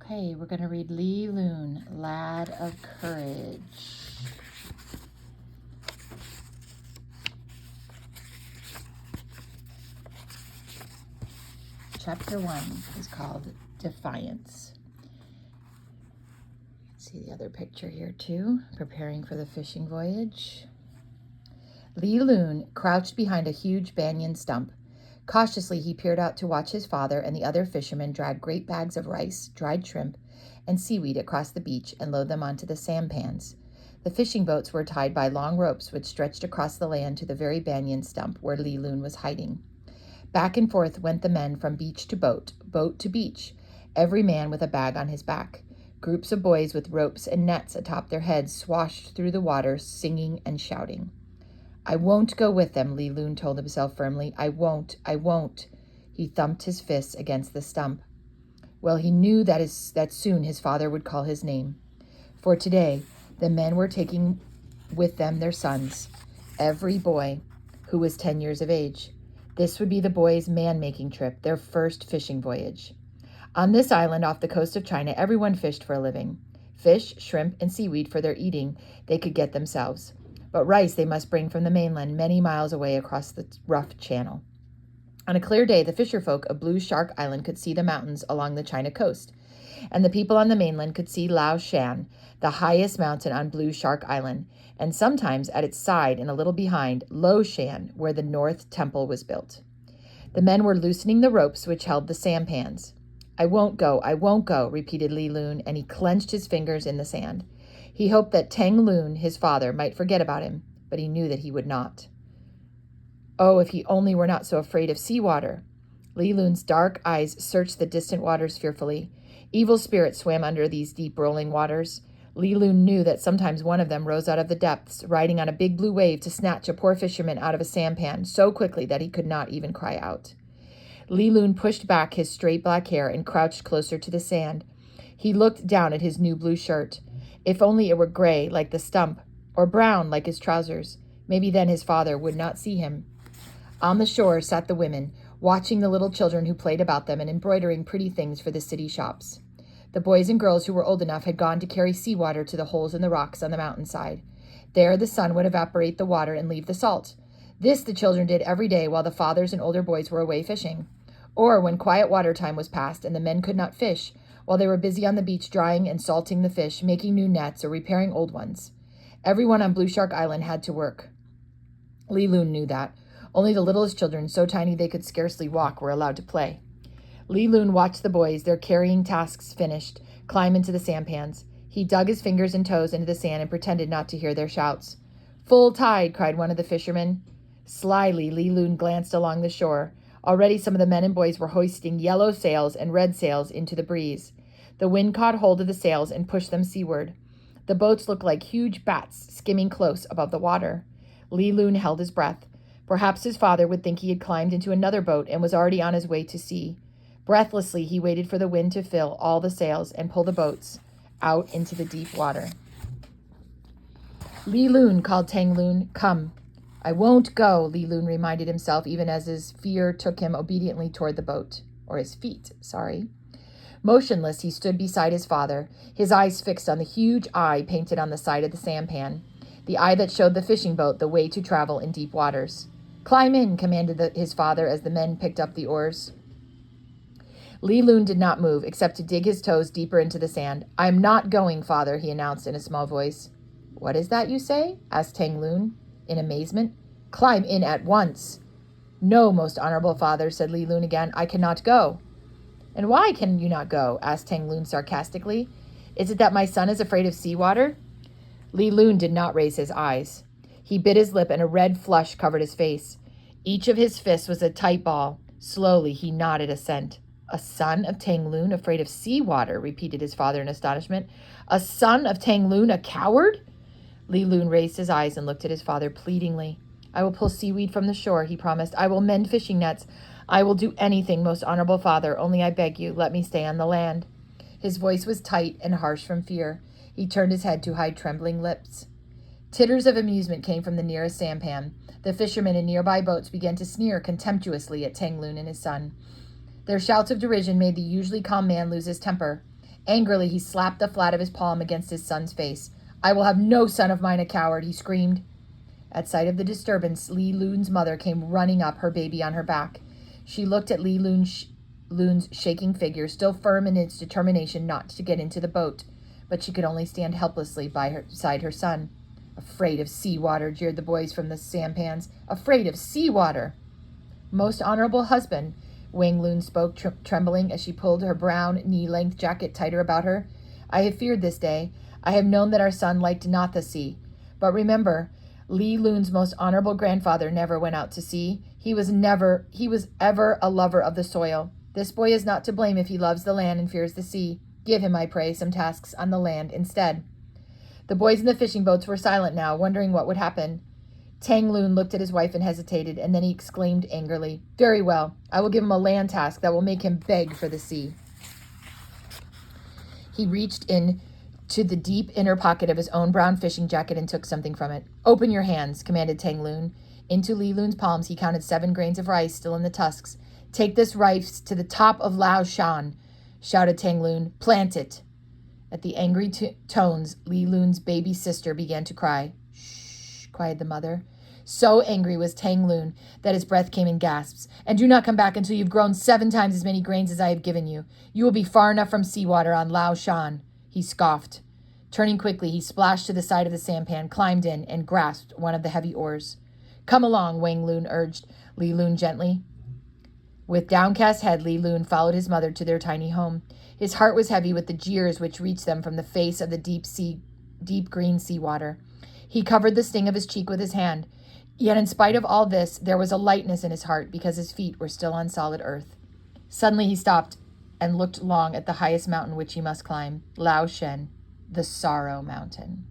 Okay, we're going to read Li Lun, Lad of Courage. Chapter 1 is called Defiance. See the other picture here too, preparing for the fishing voyage. Li Lun crouched behind a huge banyan stump. Cautiously, he peered out to watch his father and the other fishermen drag great bags of rice, dried shrimp, and seaweed across the beach and load them onto the sampans. The fishing boats were tied by long ropes which stretched across the land to the very banyan stump where Li Lun was hiding. Back and forth went the men from beach to boat, boat to beach, every man with a bag on his back. Groups of boys with ropes and nets atop their heads swashed through the water, singing and shouting. I won't go with them, Li Lun told himself firmly. I won't. He thumped his fists against the stump. Well, he knew that soon his father would call his name. For today, the men were taking with them their sons, every boy who was 10 years of age. This would be the boys' man-making trip, their first fishing voyage. On this island off the coast of China, everyone fished for a living. Fish, shrimp, and seaweed for their eating they could get themselves. But rice they must bring from the mainland many miles away across the rough channel. On a clear day, the fisherfolk of Blue Shark Island could see the mountains along the China coast, and the people on the mainland could see Lao Shan, the highest mountain on Blue Shark Island, and sometimes at its side and a little behind, Lo Shan, where the North Temple was built. The men were loosening the ropes which held the sampans. I won't go, repeated Li Lun, and he clenched his fingers in the sand. He hoped that Tang Lun, his father, might forget about him, but he knew that he would not. Oh, if he only were not so afraid of seawater. Li Lun's dark eyes searched the distant waters fearfully. Evil spirits swam under these deep rolling waters. Li Lun knew that sometimes one of them rose out of the depths, riding on a big blue wave to snatch a poor fisherman out of a sampan so quickly that he could not even cry out. Li Lun pushed back his straight black hair and crouched closer to the sand. He looked down at his new blue shirt. If only it were gray like the stump, or brown like his trousers. Maybe then his father would not see him. On the shore sat the women, watching the little children who played about them and embroidering pretty things for the city shops. The boys and girls who were old enough had gone to carry seawater to the holes in the rocks on the mountainside. There the sun would evaporate the water and leave the salt. This the children did every day while the fathers and older boys were away fishing. Or when quiet water time was past and the men could not fish, while they were busy on the beach drying and salting the fish, making new nets, or repairing old ones. Everyone on Blue Shark Island had to work. Li Lun knew that. Only the littlest children, so tiny they could scarcely walk, were allowed to play. Li Lun watched the boys, their carrying tasks finished, climb into the sampans. He dug his fingers and toes into the sand and pretended not to hear their shouts. Full tide, cried one of the fishermen. Slyly, Li Lun glanced along the shore. Already some of the men and boys were hoisting yellow sails and red sails into the breeze. The wind caught hold of the sails and pushed them seaward. The boats looked like huge bats skimming close above the water. Li Lun held his breath. Perhaps his father would think he had climbed into another boat and was already on his way to sea. Breathlessly, he waited for the wind to fill all the sails and pull the boats out into the deep water. Li Lun, called Tang Lun, come. I won't go, Li Lun reminded himself, even as his fear took him obediently toward the boat. Or his feet, sorry. Motionless, he stood beside his father, his eyes fixed on the huge eye painted on the side of the sampan, the eye that showed the fishing boat the way to travel in deep waters. Climb in, commanded his father as the men picked up the oars. Li Lun did not move, except to dig his toes deeper into the sand. I am not going, father, he announced in a small voice. What is that you say? Asked Tang Lun in amazement. Climb in at once. No, most honorable father, said Li Lun again. I cannot go. And why can you not go? Asked Tang Lun sarcastically. Is it that my son is afraid of seawater? Li Lun did not raise his eyes. He bit his lip and a red flush covered his face. Each of his fists was a tight ball. Slowly he nodded assent. A son of Tang Lun afraid of seawater, repeated his father in astonishment. A son of Tang Lun, a coward? Li Lun raised his eyes and looked at his father pleadingly. I will pull seaweed from the shore, he promised. I will mend fishing nets. I will do anything, most honorable father, only I beg you, let me stay on the land. His voice was tight and harsh from fear. He turned his head to hide trembling lips. Titters of amusement came from the nearest sampan. The fishermen in nearby boats began to sneer contemptuously at Tang Lun and his son. Their shouts of derision made the usually calm man lose his temper. Angrily, he slapped the flat of his palm against his son's face. I will have no son of mine a coward, he screamed. At sight of the disturbance, Li Lun's mother came running up, her baby on her back. She looked at Li Lun's shaking figure, still firm in its determination not to get into the boat, but she could only stand helplessly beside her son. Afraid of seawater, jeered the boys from the sampans. Afraid of seawater. Most honorable husband, Wang Lun spoke, trembling as she pulled her brown knee-length jacket tighter about her. I have feared this day. I have known that our son liked not the sea. But remember, Li Lun's most honorable grandfather never went out to sea. He was ever a lover of the soil. This boy is not to blame if he loves the land and fears the sea. Give him, I pray, some tasks on the land instead. The boys in the fishing boats were silent now, wondering what would happen. Tang Lun looked at his wife and hesitated, and then he exclaimed angrily, Very well, I will give him a land task that will make him beg for the sea. He reached in to the deep inner pocket of his own brown fishing jacket and took something from it. Open your hands, commanded Tang Lun. Into Li Lun's palms he counted 7 grains of rice still in the tusks. Take this rice to the top of Lao Shan, shouted Tang Lun. Plant it. At the angry tones, Li Lun's baby sister began to cry. Shh, quieted the mother. So angry was Tang Lun that his breath came in gasps. And do not come back until you've grown 7 times as many grains as I have given you. You will be far enough from seawater on Lao Shan, he scoffed. Turning quickly, he splashed to the side of the sampan, climbed in, and grasped one of the heavy oars. Come along, Wang Lun urged Li Lun gently. With downcast head, Li Lun followed his mother to their tiny home. His heart was heavy with the jeers which reached them from the face of the deep green seawater. He covered the sting of his cheek with his hand. Yet in spite of all this, there was a lightness in his heart because his feet were still on solid earth. Suddenly he stopped and looked long at the highest mountain which he must climb, Lao Shen, the Sorrow Mountain.